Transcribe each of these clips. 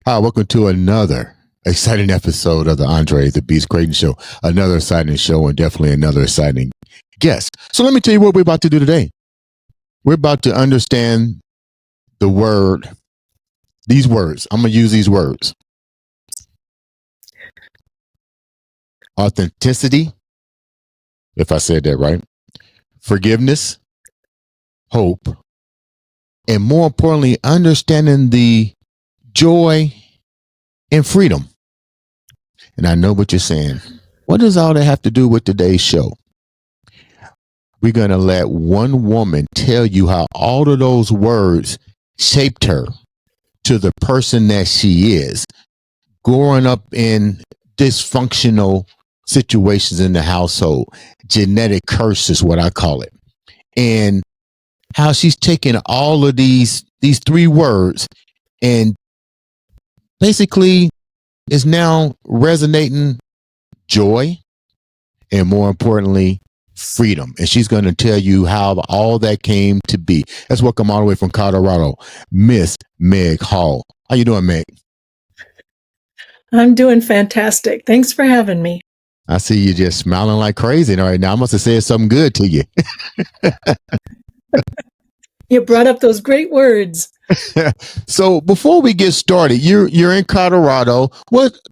Hi, welcome to another exciting episode of the Andre The Beast Crayton Show. Another exciting show and definitely another exciting guest. So let me tell you what we're about to do today. We're about to understand the word, these words. I'm going to use these words. Authenticity, if I said that right. Forgiveness, hope, and more importantly, understanding the joy and freedom. And I know what you're saying. What does all that have to do with today's show? We're going to let one woman tell you how all of those words shaped her to the person that she is, growing up in dysfunctional situations in the household. Genetic curse is what I call it. And how she's taken all of these three words and basically is now resonating joy and, more importantly, freedom. And she's going to tell you how all that came to be. Let's welcome all the way from Colorado, Miss Meg Hall. How you doing, Meg? I'm doing fantastic. Thanks for having me. I see you just smiling like crazy right now. I must have said something good to you. You brought up those great words. So before we get started, you're in Colorado.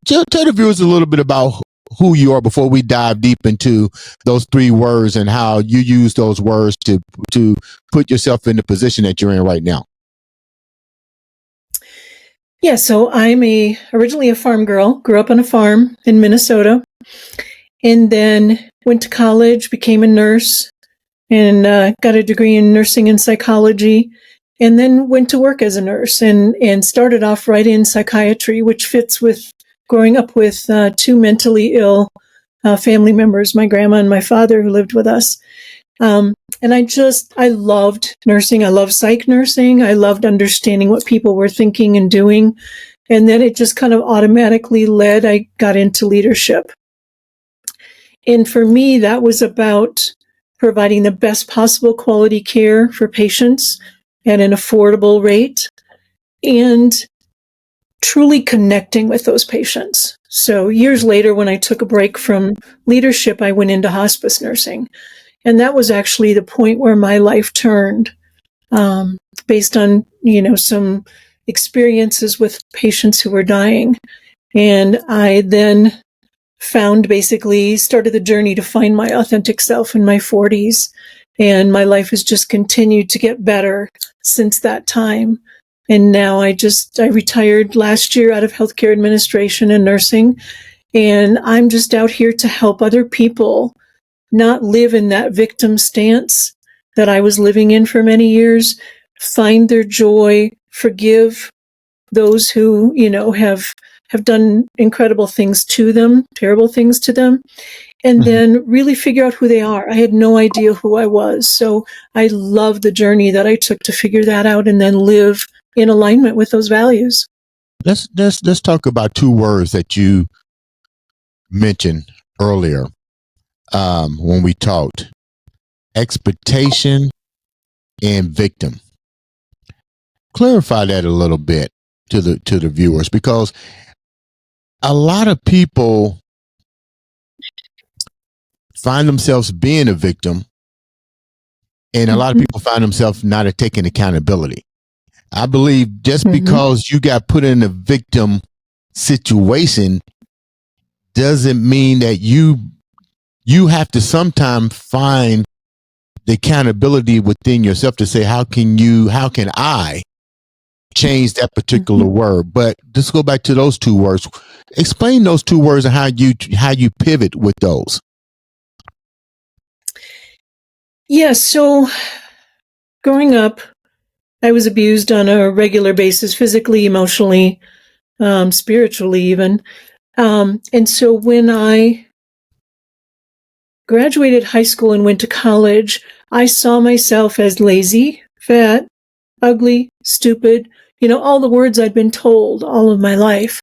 Tell the viewers a little bit about who you are before we dive deep into those three words and how you use those words to put yourself in the position that you're in right now. Yeah, so I'm originally a farm girl, grew up on a farm in Minnesota, and then went to college, became a nurse, and got a degree in nursing and psychology, and then went to work as a nurse and started off right in psychiatry, which fits with growing up with two mentally ill family members, my grandma and my father, who lived with us. And I loved nursing. I loved psych nursing. I loved understanding what people were thinking and doing. And then it just kind of automatically I got into leadership. And for me, that was about providing the best possible quality care for patients at an affordable rate and truly connecting with those patients. So years later, when I took a break from leadership, I went into hospice nursing. And that was actually the point where my life turned, based on, some experiences with patients who were dying. And I then started the journey to find my authentic self in my 40s. And my life has just continued to get better since that time. And now I retired last year out of healthcare administration and nursing. And I'm just out here to help other people not live in that victim stance that I was living in for many years, find their joy, forgive those who, have done incredible things to them, terrible things to them, and then really figure out who they are. I had no idea who I was. So I love the journey that I took to figure that out and then live in alignment with those values. Let's talk about two words that you mentioned earlier when we talked: expectation and victim. Clarify that a little bit to the viewers, because a lot of people find themselves being a victim, and a lot of people find themselves not taking accountability. I believe just because you got put in a victim situation doesn't mean that you have to sometimes find the accountability within yourself to say, how can I change that particular word? But let's go back to those two words. Explain those two words and how you pivot with those. Yeah, so growing up, I was abused on a regular basis, physically, emotionally, spiritually even. And so when I graduated high school and went to college, I saw myself as lazy, fat, ugly, stupid, all the words I'd been told all of my life.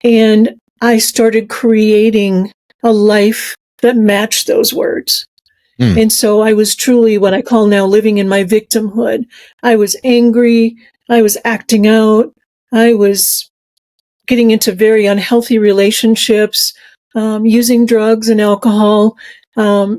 And I started creating a life that matched those words. And so I was truly what I call now living in my victimhood. I was angry. I was acting out. I was getting into very unhealthy relationships, using drugs and alcohol.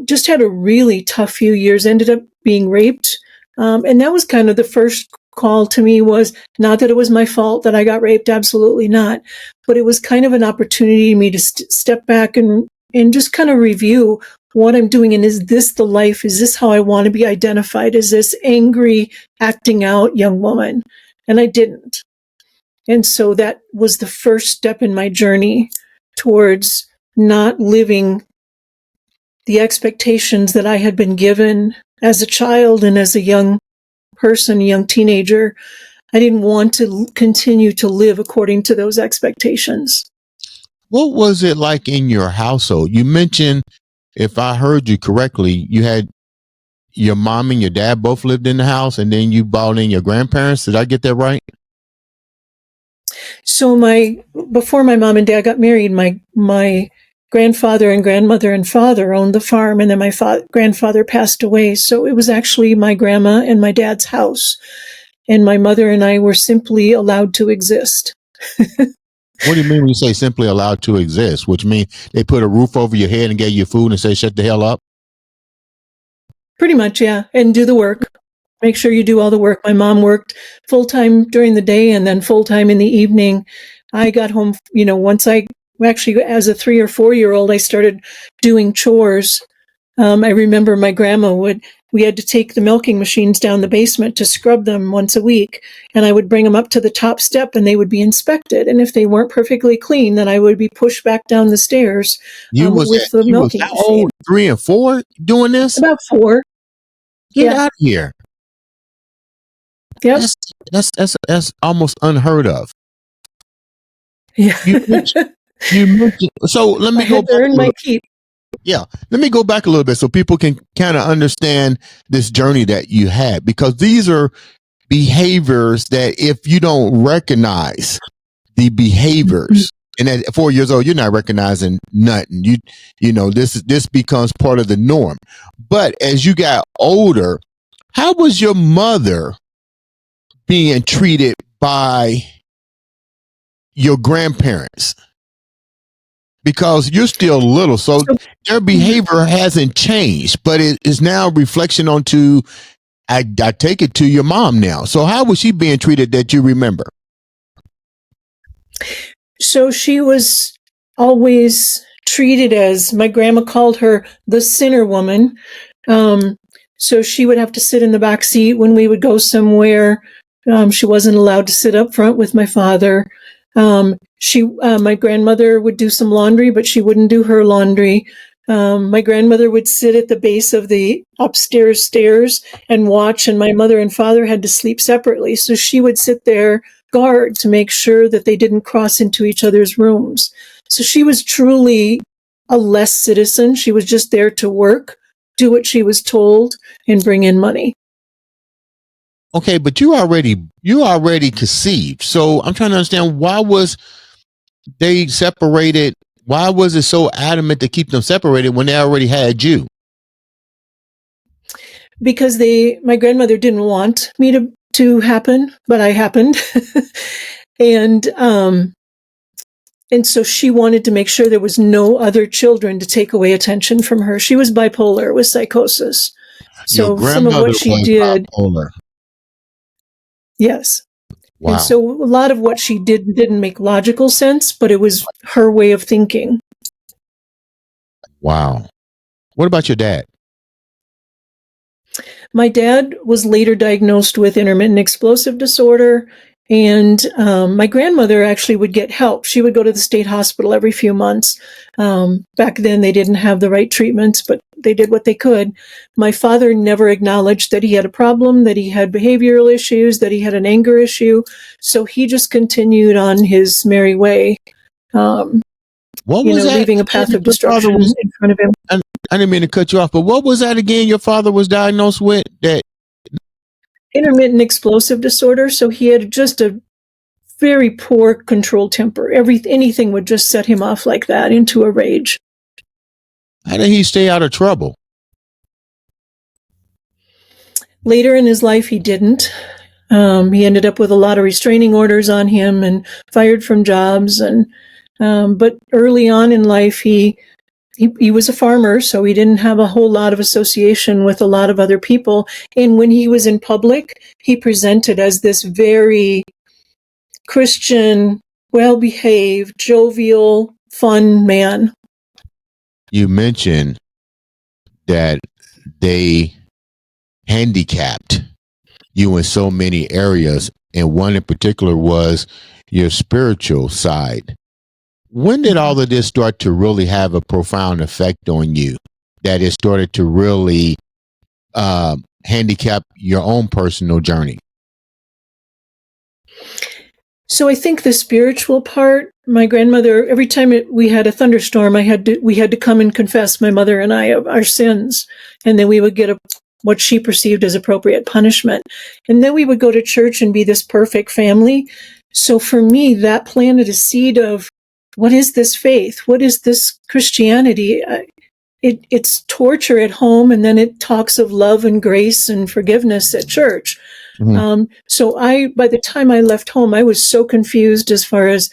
Just had a really tough few years, ended up being raped. And that was kind of the first call to me, was not that it was my fault that I got raped, absolutely not, but it was kind of an opportunity for me to step back and just kind of review what I'm doing. And is this the life? Is this how I want to be identified? Is this angry, acting out young woman? And I didn't. And so that was the first step in my journey towards not living the expectations that I had been given as a child and as a young person, young teenager. I didn't want to continue to live according to those expectations. What was it like in your household? You mentioned, if I heard you correctly, you had your mom and your dad both lived in the house, and then you brought in your grandparents. Did I get that right? So before my mom and dad got married, my grandfather and grandmother and father owned the farm, and then my grandfather passed away. So it was actually my grandma and my dad's house, and my mother and I were simply allowed to exist. What do you mean when you say simply allowed to exist? Which means they put a roof over your head and gave you food and say, shut the hell up? Pretty much, yeah. And do the work. Make sure you do all the work. My mom worked full-time during the day and then full-time in the evening. I got home, actually, as a 3 or 4 year old, I started doing chores. I remember my grandma we had to take the milking machines down the basement to scrub them once a week. And I would bring them up to the top step and they would be inspected. And if they weren't perfectly clean, then I would be pushed back down the stairs with the milking machine. How old? 3 and 4 doing this? About 4. Get out of here. Yep. That's almost unheard of. Yeah. You mentioned, so let me go back. Earn my keep. Yeah, let me go back a little bit so people can kind of understand this journey that you had, because these are behaviors that if you don't recognize the behaviors, and at 4 years old, you're not recognizing nothing. You know, this becomes part of the norm. But as you got older, how was your mother being treated by your grandparents? Because you're still little, so their behavior hasn't changed, but it is now a reflection onto, I take it, to your mom now. So how was she being treated that you remember? So she was always treated as, my grandma called her the sinner woman. So she would have to sit in the back seat when we would go somewhere. She wasn't allowed to sit up front with my father. My grandmother would do some laundry, but she wouldn't do her laundry. My grandmother would sit at the base of the upstairs stairs and watch, and my mother and father had to sleep separately. So she would sit there guard to make sure that they didn't cross into each other's rooms. So she was truly a less citizen. She was just there to work, do what she was told, and bring in money. Okay, but you already conceived. So I'm trying to understand, why was they separated? Why was it so adamant to keep them separated when they already had you? Because my grandmother didn't want me to happen, but I happened. And so she wanted to make sure there was no other children to take away attention from her. She was bipolar with psychosis. So some of what she did. Bipolar. Yes. Wow. And so a lot of what she did didn't make logical sense, but it was her way of thinking. Wow. What about your dad? My dad was later diagnosed with intermittent explosive disorder, and my grandmother actually would get help. She would go to the state hospital every few months. Back then, they didn't have the right treatments, but they did what they could. My father never acknowledged that he had a problem, that he had behavioral issues, that he had an anger issue. So he just continued on his merry way, leaving a path of destruction in front of him. I didn't mean to cut you off, but what was that again your father was diagnosed with? That intermittent explosive disorder. So he had just a very poor controlled temper. Anything would just set him off like that into a rage. How did he stay out of trouble? Later in his life, he didn't. He ended up with a lot of restraining orders on him and fired from jobs. And but early on in life, he was a farmer, so he didn't have a whole lot of association with a lot of other people. And when he was in public, he presented as this very Christian, well-behaved, jovial, fun man. You mentioned that they handicapped you in so many areas, and one in particular was your spiritual side. When did all of this start to really have a profound effect on you, that it started to really handicap your own personal journey? So I think the spiritual part, my grandmother, every time we had a thunderstorm, we had to come and confess, my mother and I, of our sins. And then we would get what she perceived as appropriate punishment. And then we would go to church and be this perfect family. So for me, that planted a seed of, what is this faith? What is this Christianity? It's torture at home, and then it talks of love and grace and forgiveness at church. Mm-hmm. So by the time I left home, I was so confused as far as,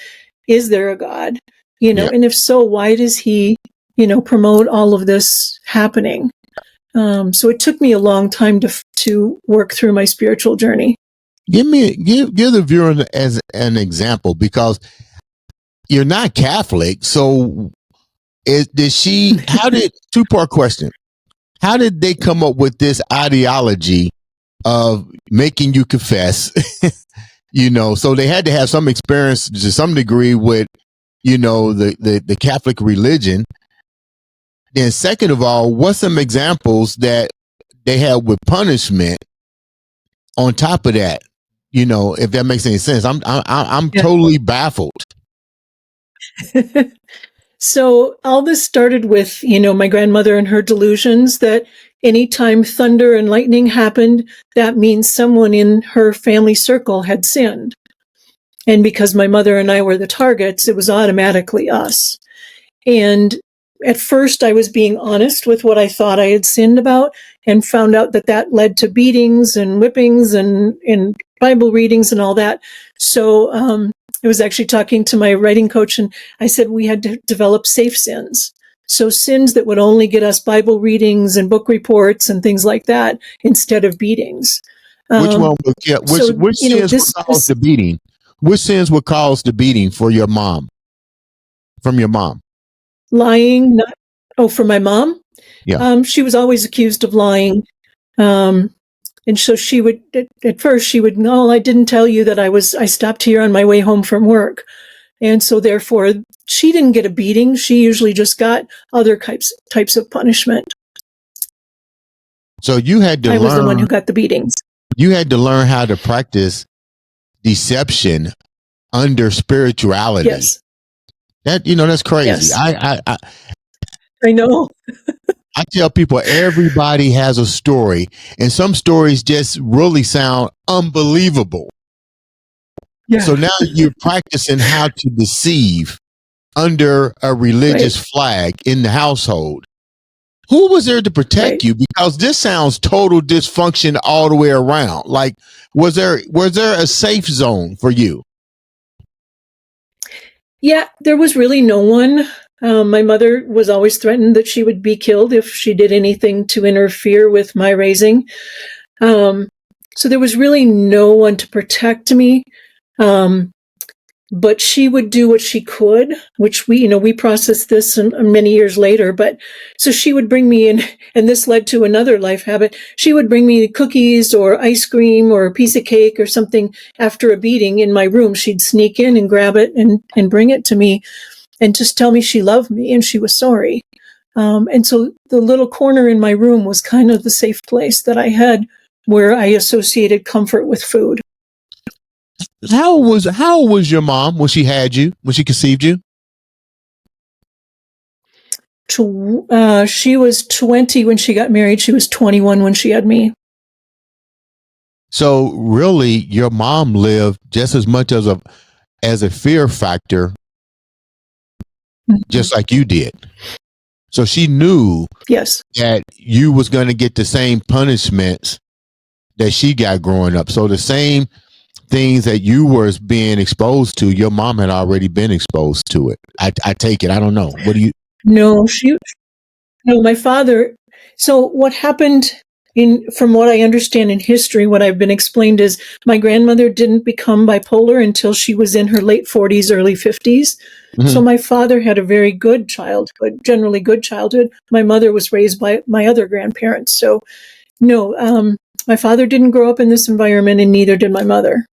is there a God? Yeah. And if so, why does he, promote all of this happening? So it took me a long time to work through my spiritual journey. Give the viewer as an example, because you're not Catholic. So two-part question. How did they come up with this ideology of making you confess? So they had to have some experience to some degree with, the Catholic religion. Then second of all, what's some examples that they had with punishment on top of that? If that makes any sense. I'm totally baffled. So all this started with, my grandmother and her delusions that anytime thunder and lightning happened, that means someone in her family circle had sinned. And because my mother and I were the targets, it was automatically us. And at first I was being honest with what I thought I had sinned about, and found out that led to beatings and whippings and Bible readings and all that. So, I was actually talking to my writing coach, and I said we had to develop safe sins. So sins that would only get us Bible readings and book reports and things like that, instead of beatings. Which one would which sins would cause the beating? Which sins would cause the beating for your mom? From your mom? Lying. For my mom? Yeah. She was always accused of lying. And so she would, at first she would, no, I didn't tell you that I stopped here on my way home from work. And so therefore she didn't get a beating. She usually just got other types of punishment. So you had to I was the one who got the beatings. You had to learn how to practice deception under spirituality. Yes. That's crazy. Yes. I know. I tell people everybody has a story, and some stories just really sound unbelievable. Yeah. So now you're practicing how to deceive under a religious flag in the household. Who was there to protect you? Because this sounds total dysfunction all the way around. Like, was there a safe zone for you? Yeah, there was really no one. My mother was always threatened that she would be killed if she did anything to interfere with my raising. So there was really no one to protect me. But she would do what she could, which we processed this many years later. But so she would bring me in, and this led to another life habit. She would bring me cookies or ice cream or a piece of cake or something after a beating in my room. She'd sneak in and grab it and bring it to me, and just tell me she loved me and she was sorry. And so the little corner in my room was kind of the safe place that I had, where I associated comfort with food. How old was your mom when she had you, when she conceived you? She was 20 when she got married. She was 21 when she had me. So really, your mom lived just as much as a fear factor, just like you did. So she knew yes, that you was going to get the same punishments that she got growing up. So the same things that you were being exposed to, your mom had already been exposed to it. I take it. I don't know. What do you? No, my father. So what happened from what I understand in history, what I've been explained is my grandmother didn't become bipolar until she was in her late 40s, early 50s. Mhm. So my father had a very good childhood, generally good childhood. My mother was raised by my other grandparents. So no, my father didn't grow up in this environment, and neither did my mother.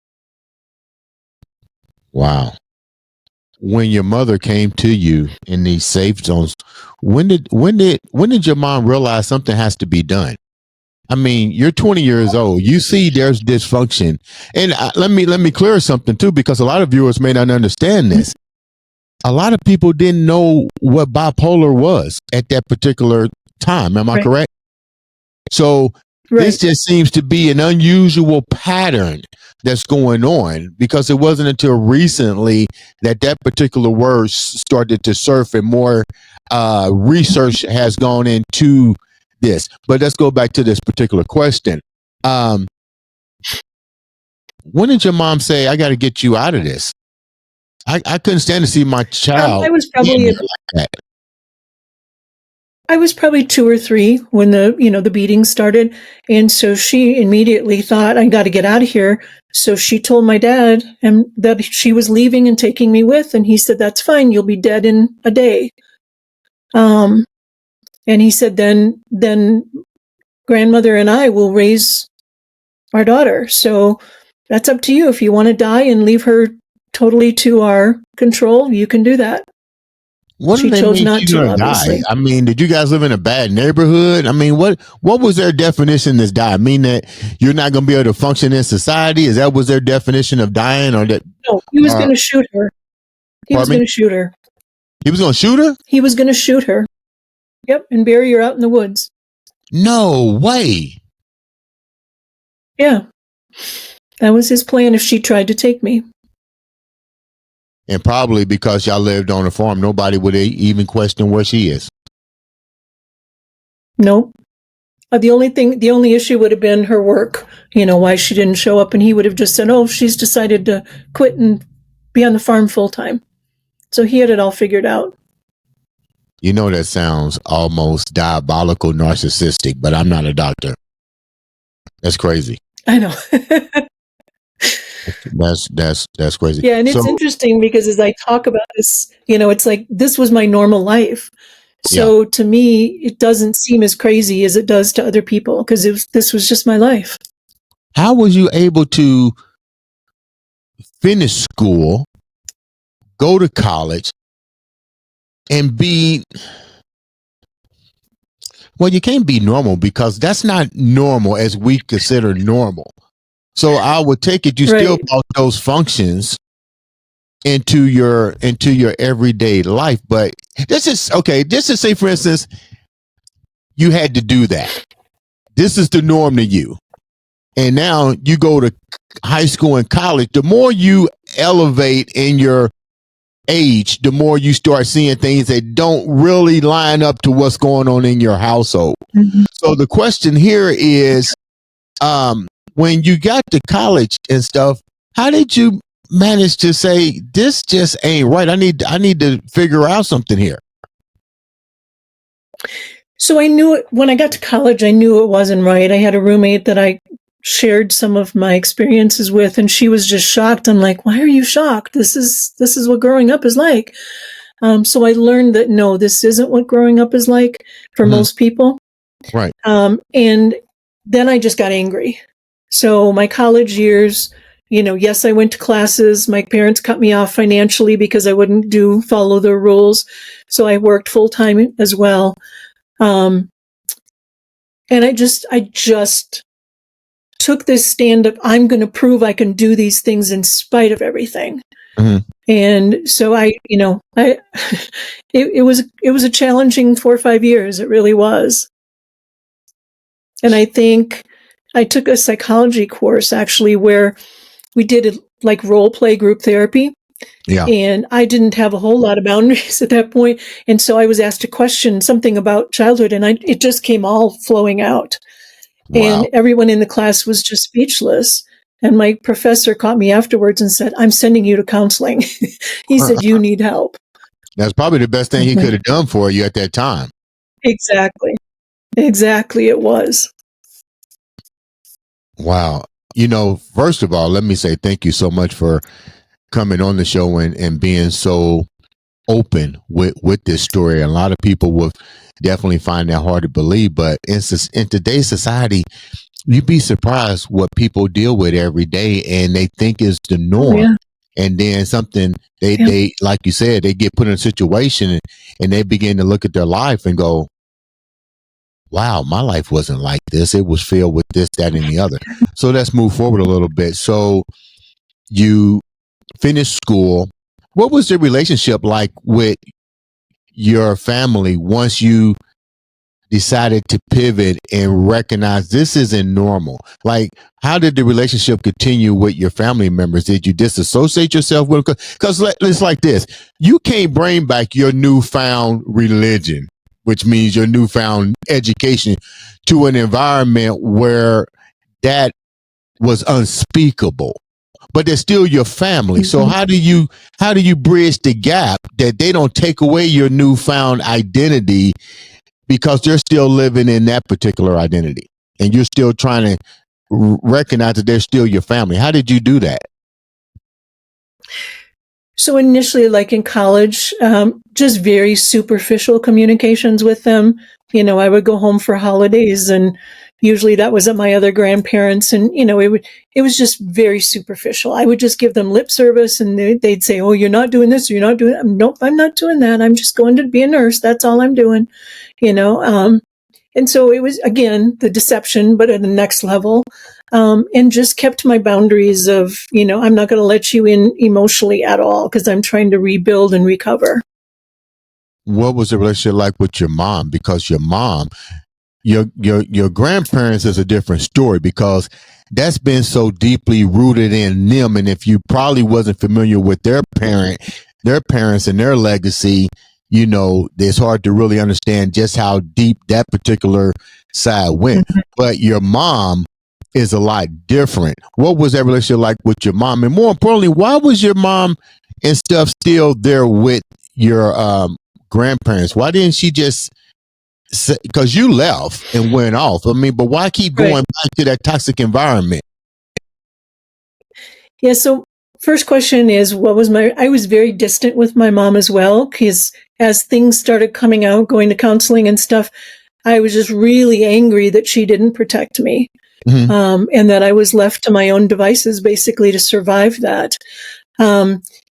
Wow. When your mother came to you in these safe zones, when did your mom realize something has to be done? I mean, you're 20 years old. You see there's dysfunction. And let me clear something too, because a lot of viewers may not understand this. A lot of people didn't know what bipolar was at that particular time. Am I correct? So this just seems to be an unusual pattern that's going on, because it wasn't until recently that particular word started to surface and more research has gone into this. But let's go back to this particular question. When did your mom say, I got to get you out of this? I couldn't stand to see my child. I was probably like that. I was probably 2 or 3 when the beating started. And so she immediately thought, I got to get out of here. So she told my dad that she was leaving and taking me with. And he said, that's fine. You'll be dead in a day. And he said, then grandmother and I will raise our daughter. So that's up to you. If you want to die and leave her totally to our control, you can do that. What she chose not to, obviously. Die? I mean, did you guys live in a bad neighborhood? I mean, what was their definition of die? I mean, that you're not going to be able to function in society? Is that was their definition of dying? Or that? No, he was going to shoot her. He was going to shoot her. He was going to shoot her? He was going to shoot her. Yep, and bury her out in the woods. No way. Yeah. That was his plan if she tried to take me. And probably because y'all lived on a farm, nobody would even question where she is. Nope. The only issue would have been her work, why she didn't show up. And he would have just said, oh, she's decided to quit and be on the farm full time. So he had it all figured out. That sounds almost diabolical, narcissistic, but I'm not a doctor. That's crazy. I know. That's crazy. Yeah, and it's interesting because as I talk about this, it's like this was my normal life. So to me, it doesn't seem as crazy as it does to other people because this was just my life. How was you able to finish school, go to college, and be... Well, you can't be normal because that's not normal as we consider normal. So I would take it you still brought those functions into your everyday life. But this is okay. Just to say, for instance, you had to do that. This is the norm to you. And now you go to high school and college. The more you elevate in your age, the more you start seeing things that don't really line up to what's going on in your household. Mm-hmm. So the question here is, when you got to college and stuff, how did you manage to say, this just ain't right? I need to figure out something here. So I knew it when I got to college, I knew it wasn't right. I had a roommate that I shared some of my experiences with, and she was just shocked. I'm like, why are you shocked? This is what growing up is like. So I learned that no, this isn't what growing up is like for most people. Right. And then I just got angry. So my college years, yes, I went to classes. My parents cut me off financially because I wouldn't follow their rules. So I worked full time as well. And I just took this stand of, I'm going to prove I can do these things in spite of everything. Mm-hmm. And so it was a challenging 4 or 5 years. It really was. And I think I took a psychology course actually where we did like role play group therapy. Yeah. And I didn't have a whole lot of boundaries at that point. And so I was asked to question something about childhood, and it just came all flowing out. Wow. And everyone in the class was just speechless. And my professor caught me afterwards and said, I'm sending you to counseling. He said, you need help. That's probably the best thing he could have done for you at that time. Exactly. Exactly, it was. Wow. First of all, let me say thank you so much for coming on the show and being so open with this story. A lot of people will definitely find that hard to believe, but in today's society, you'd be surprised what people deal with every day and they think is the norm. Oh, yeah. And then something they like you said, they get put in a situation and they begin to look at their life and go, wow, my life wasn't like this. It was filled with this, that, and the other. So let's move forward a little bit. So you finished school. What was the relationship like with your family once you decided to pivot and recognize this isn't normal? Like, how did the relationship continue with your family members? Did you disassociate yourself with them? Because it's like this. You can't bring back your newfound religion, which means your newfound education, to an environment where that was unspeakable. But they're still your family. So how do you bridge the gap that they don't take away your newfound identity because they're still living in that particular identity and you're still trying to recognize that they're still your family? How did you do that? So initially, like in college, just very superficial communications with them. I would go home for holidays and usually that was at my other grandparents. And, it was just very superficial. I would just give them lip service and they'd say, oh, you're not doing this. You're not doing that. Nope, I'm not doing that. I'm just going to be a nurse. That's all I'm doing, and so it was, again, the deception, but at the next level, and just kept my boundaries of, I'm not going to let you in emotionally at all because I'm trying to rebuild and recover. What was the relationship like with your mom? Because your mom, your grandparents is a different story because that's been so deeply rooted in them. And if you probably wasn't familiar with their parents and their legacy, it's hard to really understand just how deep that particular side went. Mm-hmm. But your mom is a lot different. What was that relationship like with your mom? And more importantly, why was your mom and stuff still there with your grandparents? Why didn't she just, because you left and went off? I mean, but why keep going back to that toxic environment? Yeah, so first question is, I was very distant with my mom as well, because as things started coming out, going to counseling and stuff, I was just really angry that she didn't protect me. Mm-hmm. And that I was left to my own devices basically to survive that.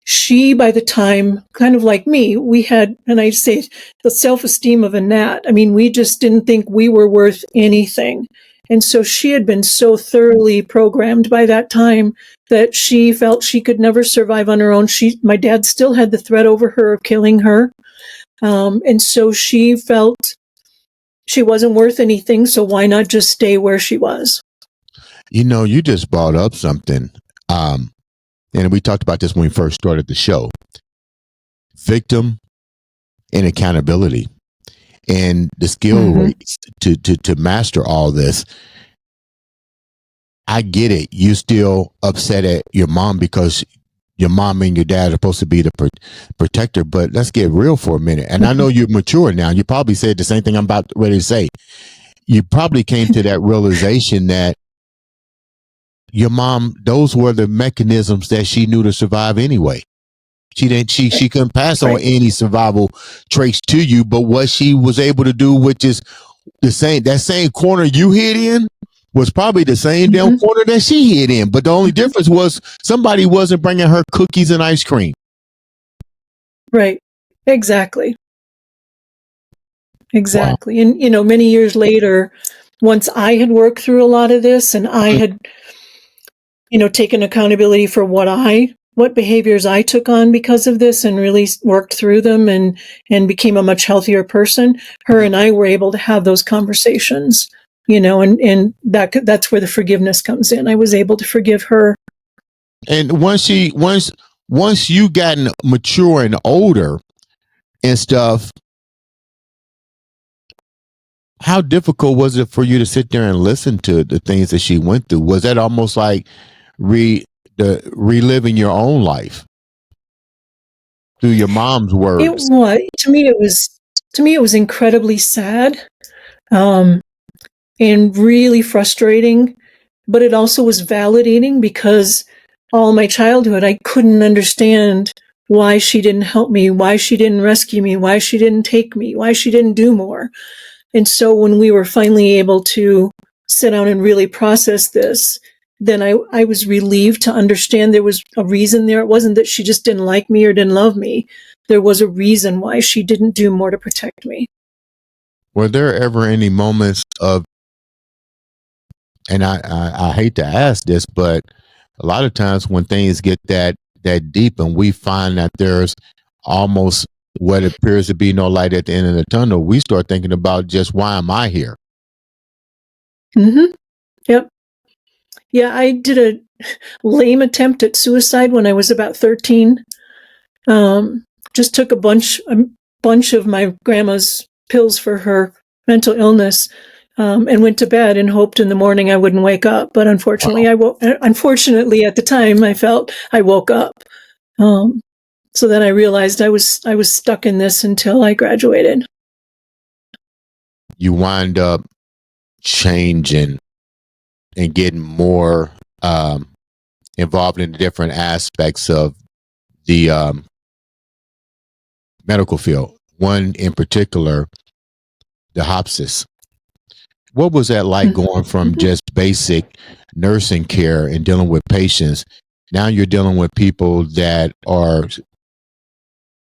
She, by the time, kind of like me, we had, and I say, the self-esteem of a gnat. I mean, we just didn't think we were worth anything. And so she had been so thoroughly programmed by that time that she felt she could never survive on her own. My dad still had the threat over her of killing her. And so she felt she wasn't worth anything. So why not just stay where she was? You just brought up something. And we talked about this when we first started the show. Victim and accountability and the skill rates to master all this. I get it. You still upset at your mom because your mom and your dad are supposed to be the protector, but let's get real for a minute. And I know you're mature now. You probably said the same thing I'm about ready to say. You probably came to that realization that your mom, those were the mechanisms that she knew to survive anyway. She couldn't pass on any survival traits to you, but what she was able to do, which is that same corner you hid in, was probably the same damn corner that she hid in. But the only difference was somebody wasn't bringing her cookies and ice cream. Right. Exactly. Exactly. Wow. And, many years later, once I had worked through a lot of this and I had, taken accountability for what behaviors I took on because of this and really worked through them and became a much healthier person, her and I were able to have those conversations, and that's where the forgiveness comes in. I was able to forgive her. And once you gotten mature and older and stuff, How difficult was it for you to sit there and listen to the things that she went through? Was that almost like reliving your own life through your mom's It words? was to me it was incredibly sad, um, and really frustrating, but it also was validating because all my childhood I couldn't understand why she didn't help me, why she didn't rescue me, why she didn't take me, why she didn't do more. And so when we were finally able to sit down and really process this, then I was relieved to understand there was a reason there. It wasn't that she just didn't like me or didn't love me. There was a reason why she didn't do more to protect me. Were there ever any moments of, and I hate to ask this, but a lot of times when things get that deep and we find that there's almost what appears to be no light at the end of the tunnel, we start thinking about just why am I here? Mm-hmm. Yep. Yeah, I did a lame attempt at suicide when I was about 13. Just took a bunch of my grandma's pills for her mental illness, and went to bed and hoped in the morning I wouldn't wake up. But unfortunately, Wow. unfortunately, at the time, I felt I woke up. So then I realized I was stuck in this until I graduated. You wind up changing and getting more involved in the different aspects of the medical field. One in particular, the hospice. What was that like going from just basic nursing care and dealing with patients? Now you're dealing with people that are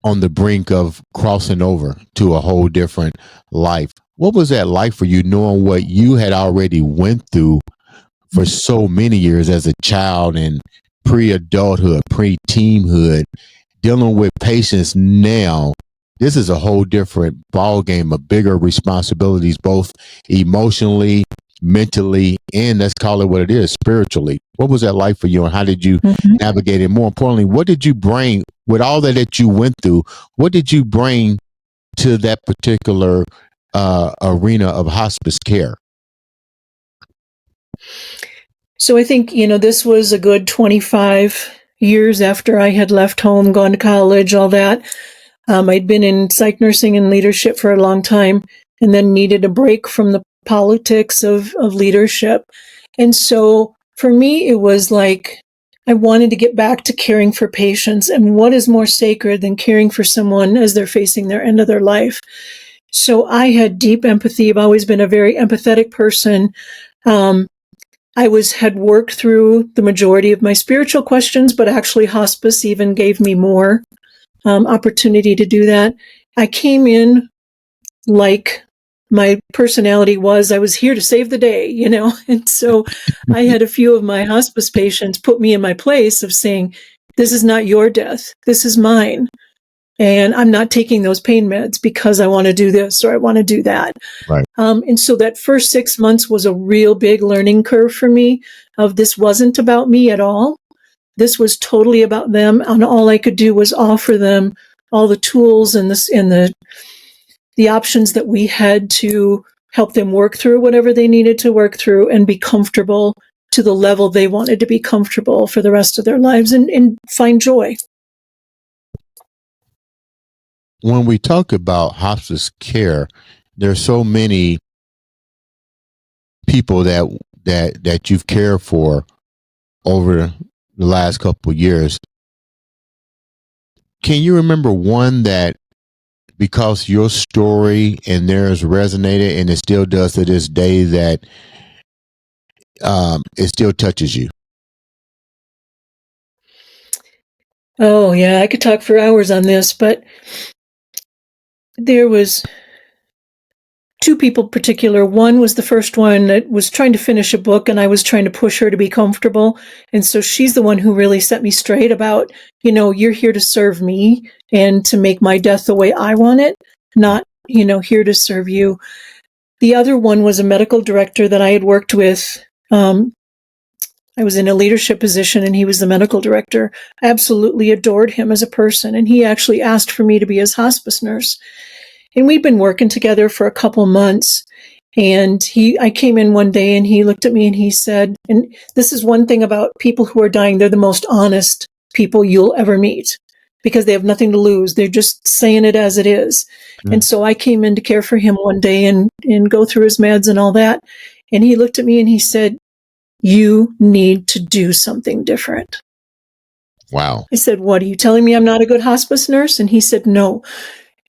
on the brink of crossing over to a whole different life. What was that like for you, knowing what you had already went through for so many years as a child and pre-adulthood, pre-teenhood, dealing with patients now? This is a whole different ball game, of bigger responsibilities, both emotionally, mentally, and let's call it what it is, spiritually. What was that like for you, and how did you navigate it? More importantly, what did you bring with all that you went through? What did you bring to that particular arena of hospice care? So I think, this was a good 25 years after I had left home, gone to college, all that. I'd been in psych nursing and leadership for a long time and then needed a break from the politics of leadership. And so for me, it was like I wanted to get back to caring for patients. And what is more sacred than caring for someone as they're facing their end of their life? So I had deep empathy. I've always been a very empathetic person. Had worked through the majority of my spiritual questions, but actually hospice even gave me more opportunity to do that. I came in like my personality was, I was here to save the day, and so I had a few of my hospice patients put me in my place of saying, this is not your death, this is mine. And I'm not taking those pain meds because I want to do this or I want to do that. Right. And so that first 6 months was a real big learning curve for me of this wasn't about me at all. This was totally about them. And all I could do was offer them all the tools and the options that we had to help them work through whatever they needed to work through and be comfortable to the level they wanted to be comfortable for the rest of their lives and find joy. When we talk about hospice care, there's so many people that you've cared for over the last couple of years. Can you remember one that, because your story and theirs resonated, and it still does to this day, that it still touches you? Oh yeah, I could talk for hours on this, but there was two people in particular. One was the first one that was trying to finish a book and I was trying to push her to be comfortable. And so she's the one who really set me straight about, you're here to serve me and to make my death the way I want it, not, here to serve you. The other one was a medical director that I had worked with. I was in a leadership position and he was the medical director. I absolutely adored him as a person. And he actually asked for me to be his hospice nurse. And we'd been working together for a couple months. And I came in one day and he looked at me and he said, and this is one thing about people who are dying, they're the most honest people you'll ever meet because they have nothing to lose. They're just saying it as it is. Mm. And so I came in to care for him one day and go through his meds and all that. And he looked at me and he said, "You need to do something different." Wow. I said, "What, are you telling me I'm not a good hospice nurse?" And he said, "No.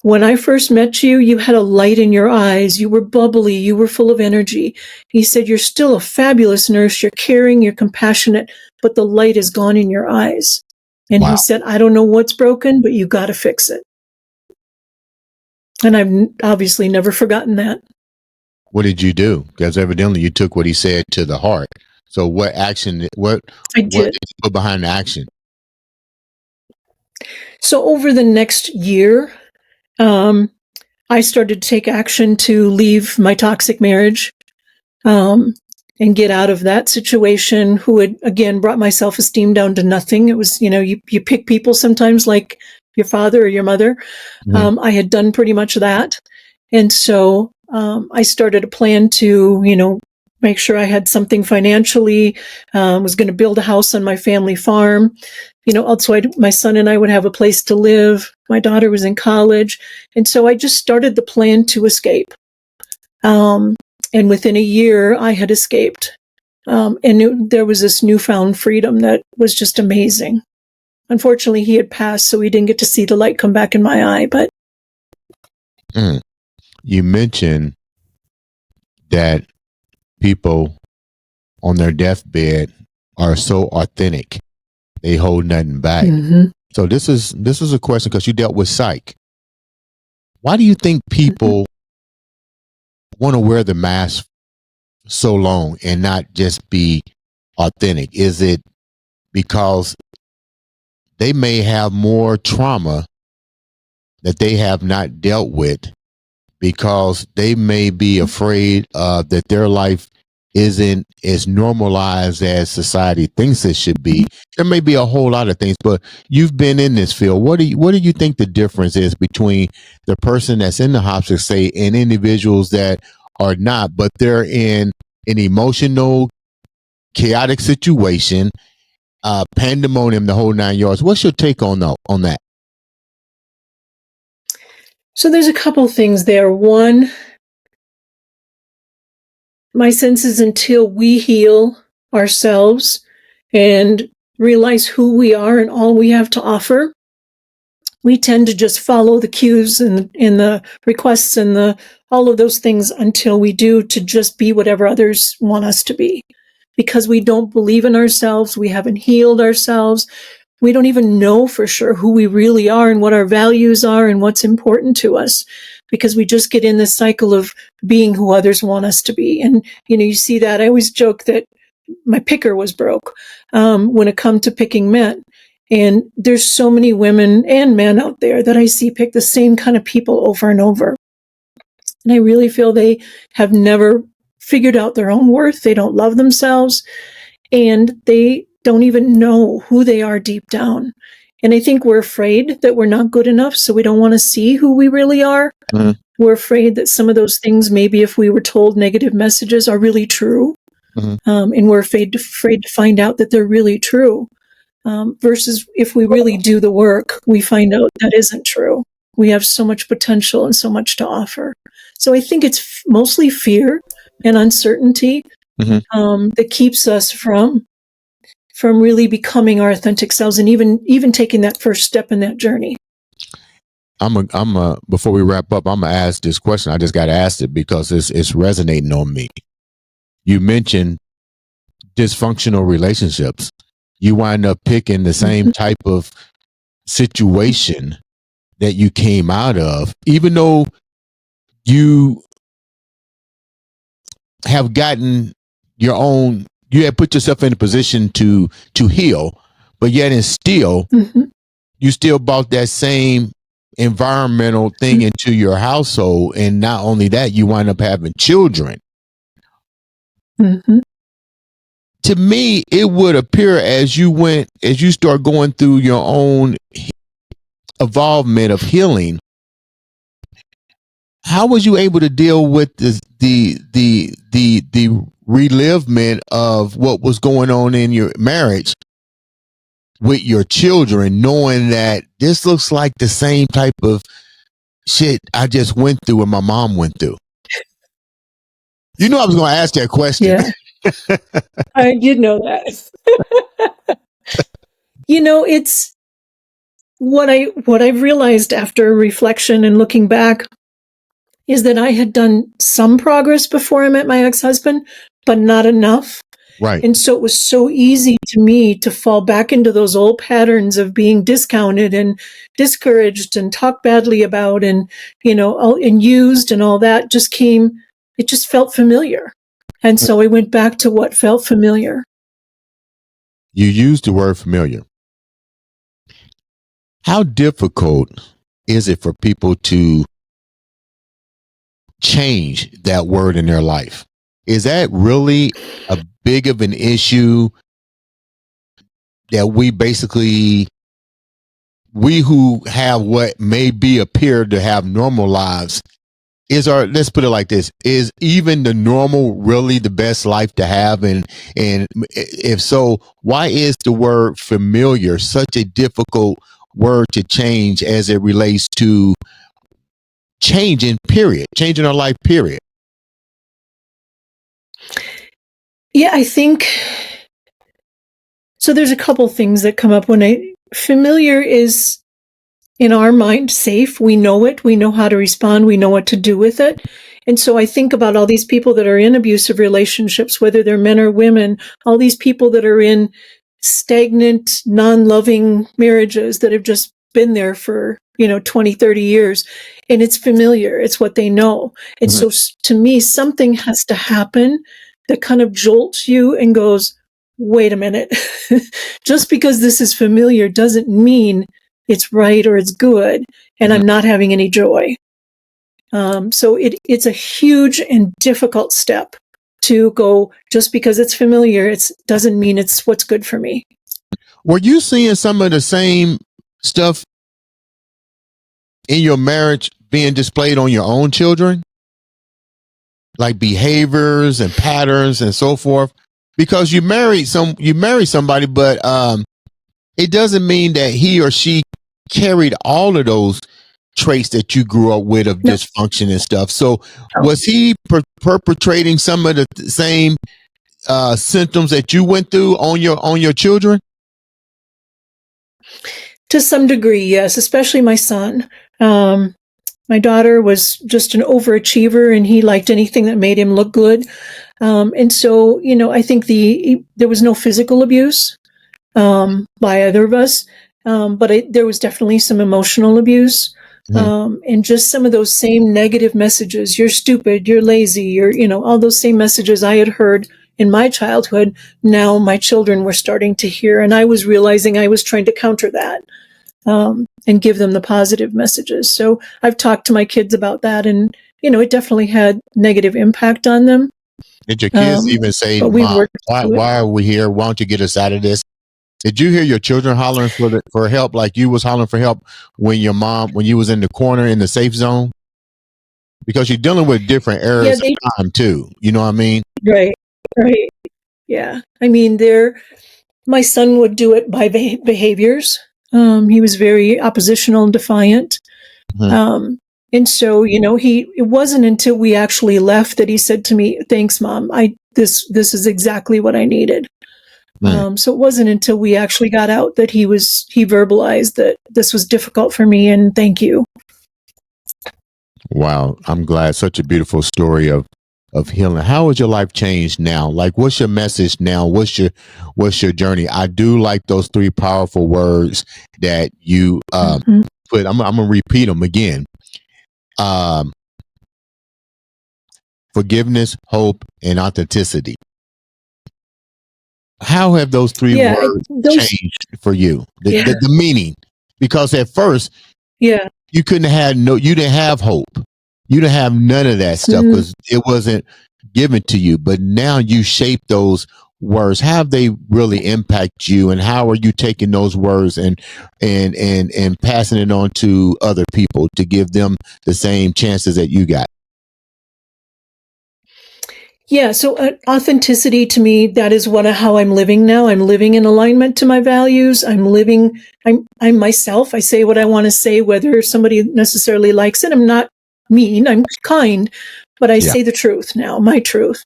When I first met you, you had a light in your eyes. You were bubbly. You were full of energy." He said, "You're still a fabulous nurse. You're caring. You're compassionate, but the light is gone in your eyes." And Wow. he said, "I don't know what's broken, but you got to fix it." And I've obviously never forgotten that. What did you do? Because evidently you took what he said to the heart. So what action, what did you put behind the action? So over the next year, I started to take action to leave my toxic marriage and get out of that situation, who had, again, brought my self-esteem down to nothing. It was, you pick people sometimes like your father or your mother. Mm-hmm. I had done pretty much that. And so I started a plan to, make sure I had something financially, was going to build a house on my family farm. Also my son and I would have a place to live. My daughter was in college. And so I just started the plan to escape. And within a year I had escaped. There was this newfound freedom that was just amazing. Unfortunately, he had passed, so we didn't get to see the light come back in my eye, but. You mentioned that people on their deathbed are so authentic. They hold nothing back. Mm-hmm. So this is a question, because you dealt with psych. Why do you think people want to wear the mask so long and not just be authentic? Is it because they may have more trauma that they have not dealt with, because they may be afraid that their life isn't as normalized as society thinks it should be? There may be a whole lot of things, but you've been in this field. What do you think the difference is between the person that's in the hospice, say, and individuals that are not, but they're in an emotional, chaotic situation, pandemonium, the whole 9 yards? What's your take on that? So there's a couple things there. One, my sense is until we heal ourselves and realize who we are and all we have to offer, we tend to just follow the cues and the requests and all of those things until we do, to just be whatever others want us to be. Because we don't believe in ourselves, we haven't healed ourselves, we don't even know for sure who we really are and what our values are and what's important to us, because we just get in this cycle of being who others want us to be. And, you see that. I always joke that my picker was broke when it come to picking men. And there's so many women and men out there that I see pick the same kind of people over and over. And I really feel they have never figured out their own worth. They don't love themselves, and they don't even know who they are deep down. And I think we're afraid that we're not good enough, so we don't want to see who we really are. Mm-hmm. We're afraid that some of those things, maybe if we were told negative messages, are really true. Mm-hmm. And we're afraid to find out that they're really true. Versus if we really do the work, we find out that isn't true. We have so much potential and so much to offer. So I think it's mostly fear and uncertainty that keeps us from really becoming our authentic selves, and even taking that first step in that journey. Before we wrap up, I'm gonna ask this question. I just got to ask it because it's resonating on me. You mentioned dysfunctional relationships. You wind up picking the same type of situation that you came out of, even though you have gotten your own, you have put yourself in a position to heal, but yet and still, you still brought that same environmental thing into your household. And not only that, you wind up having children. To me, it would appear as you start going through your own evolvement of healing, how was you able to deal with the relivement of what was going on in your marriage with your children, knowing that this looks like the same type of shit I just went through and my mom went through? You know I was going to ask that question. Yeah, I did know that. It's what I've realized after reflection and looking back is that I had done some progress before I met my ex-husband, but not enough. Right. And so it was so easy to me to fall back into those old patterns of being discounted and discouraged and talked badly about and, and used and all that it just felt familiar. And so I went back to what felt familiar. You used the word familiar. How difficult is it for people to change that word in their life? Is that really a big of an issue that we who have what may be appear to have normal lives, let's put it like this, is even the normal really the best life to have? And if so, why is the word familiar such a difficult word to change as it relates to changing our life, period? Yeah, I think so. There's a couple things that come up familiar is in our mind safe. We know it. We know how to respond. We know what to do with it. And so I think about all these people that are in abusive relationships, whether they're men or women, all these people that are in stagnant, non-loving marriages that have just been there for, 20, 30 years. And it's familiar. It's what they know. And so to me, something has to happen that kind of jolts you and goes, wait a minute. Just because this is familiar doesn't mean it's right or it's good, and I'm not having any joy. So it's a huge and difficult step to go, just because it's familiar, it doesn't mean it's what's good for me. Were you seeing some of the same stuff in your marriage being displayed on your own children? Like behaviors and patterns and so forth? Because you marry somebody, but it doesn't mean that he or she carried all of those traits that you grew up with of dysfunction and stuff. So was he perpetrating some of the same symptoms that you went through on your children? To some degree, yes, especially my son. My daughter was just an overachiever, and he liked anything that made him look good. And so, I think there was no physical abuse by either of us, but there was definitely some emotional abuse. And just some of those same negative messages. You're stupid, you're lazy, you're, all those same messages I had heard in my childhood. Now my children were starting to hear, and I was realizing I was trying to counter that. And give them the positive messages. So I've talked to my kids about that, and it definitely had negative impact on them. Did your kids even say, Mom, why are we here? Why don't you get us out of this? Did you hear your children hollering for help like you was hollering for help when you was in the corner in the safe zone? Because you're dealing with different eras of time too. You know what I mean? Right. Yeah. I mean, my son would do it by behaviors. He was very oppositional and defiant. And so, it wasn't until we actually left that he said to me, "Thanks, Mom. This is exactly what I needed." So it wasn't until we actually got out that he verbalized that this was difficult for me, and thank you. Wow. I'm glad. Such a beautiful story of healing. How has your life changed now? Like, what's your message now? What's your journey? I do like those 3 powerful words that you put. I'm gonna repeat them again. Forgiveness, hope, and authenticity. How have those 3 words changed for you? The meaning, because at first, you didn't have hope. You didn't have none of that stuff because it wasn't given to you. But now you shape those words, how have they really impact you, and how are you taking those words and passing it on to other people to give them the same chances that you got? Yeah, so authenticity to me, that is how I'm living now. I'm living in alignment to my values. I'm myself. I say what I want to say, whether somebody necessarily likes it. I'm not mean, I'm kind, but I say the truth now, my truth.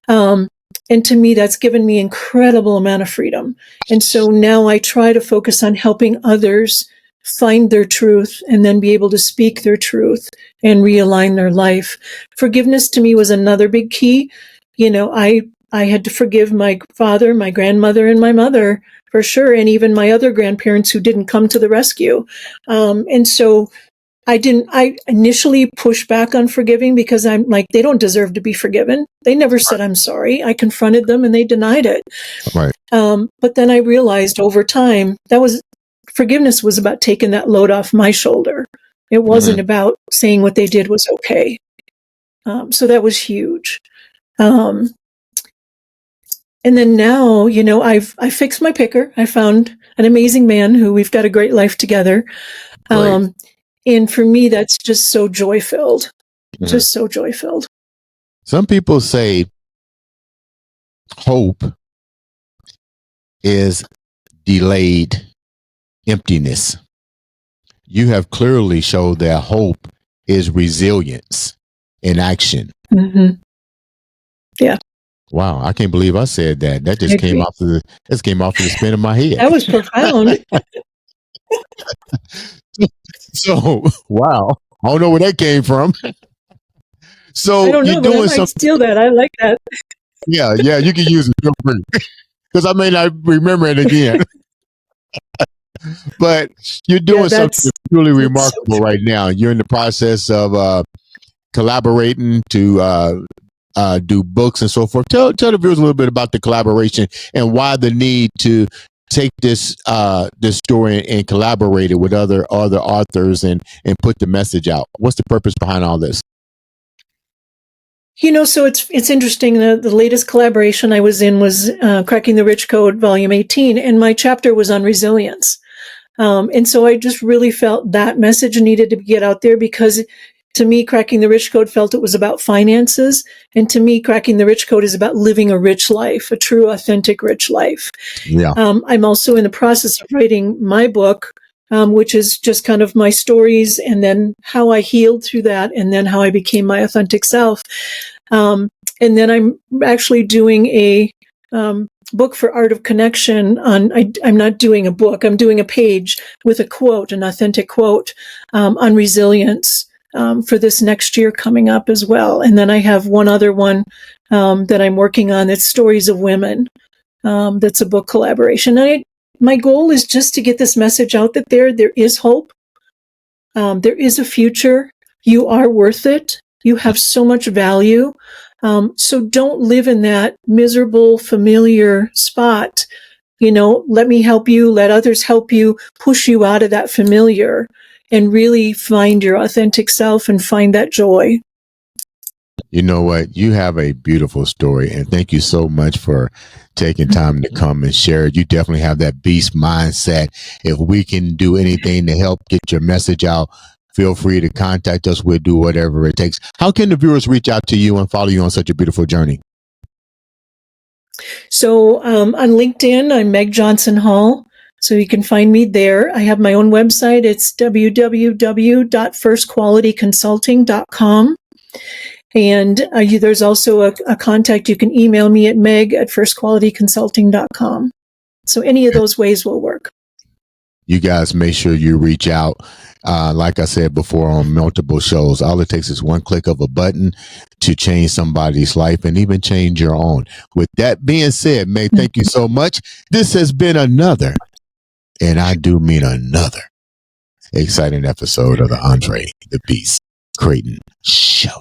And to me, that's given me incredible amount of freedom. And so now I try to focus on helping others find their truth and then be able to speak their truth and realign their life. Forgiveness to me was another big key. You know, I had to forgive my father, my grandmother, and my mother for sure, and even my other grandparents who didn't come to the rescue. And so I initially pushed back on forgiving because I'm like, they don't deserve to be forgiven. They never said I'm sorry. I confronted them and they denied it. Right. But then I realized over time forgiveness was about taking that load off my shoulder. It wasn't about saying what they did was okay. So that was huge. And then now, you know, I fixed my picker. I found an amazing man who we've got a great life together. And for me, that's just so joy-filled, just so joy-filled. Some people say hope is delayed emptiness. You have clearly showed that hope is resilience in action. Yeah. Wow, I can't believe I said that. That just came off of the spin of my head. That was profound. So, wow. I don't know where that came from. So I don't know, you're but I doing might something. steal that. I like that. Yeah, you can use it. Feel free. Because I may not remember it again. But you're doing something truly remarkable right now. You're in the process of collaborating to do books and so forth. Tell the viewers a little bit about the collaboration and why the need to take this story and collaborate it with other authors and put the message out. What's the purpose behind all this? You know, so it's interesting. The latest collaboration I was in was Cracking the Rich Code, Volume 18, and my chapter was on resilience. And so I just really felt that message needed to get out there because to me, Cracking the Rich Code felt it was about finances. And to me, Cracking the Rich Code is about living a rich life, a true, authentic, rich life. Yeah. I'm also in the process of writing my book, which is just kind of my stories and then how I healed through that and then how I became my authentic self. And then I'm actually doing a book for Art of Connection I'm not doing a book, I'm doing a page with a quote, an authentic quote on resilience for this next year coming up as well. And then I have one other one that I'm working on that's Stories of Women. That's a book collaboration. My goal is just to get this message out that there is hope. There is a future. You are worth it. You have so much value. So don't live in that miserable, familiar spot. You know, let me help you, let others help you, push you out of that familiar and really find your authentic self and find that joy. You know what? You have a beautiful story, and thank you so much for taking time to come and share it. You definitely have that beast mindset. If we can do anything to help get your message out, feel free to contact us. We'll do whatever it takes. How can the viewers reach out to you and follow you on such a beautiful journey? So on LinkedIn, I'm Meg Johnson Hall. So you can find me there. I have my own website. It's www.firstqualityconsulting.com. And there's also a contact. You can email me at meg@firstqualityconsulting.com. So any of those ways will work. You guys make sure you reach out. Like I said before on multiple shows, all it takes is one click of a button to change somebody's life and even change your own. With that being said, Meg, thank you so much. This has been another, and I do mean another, exciting episode of the Andre The Beast Crayton Show.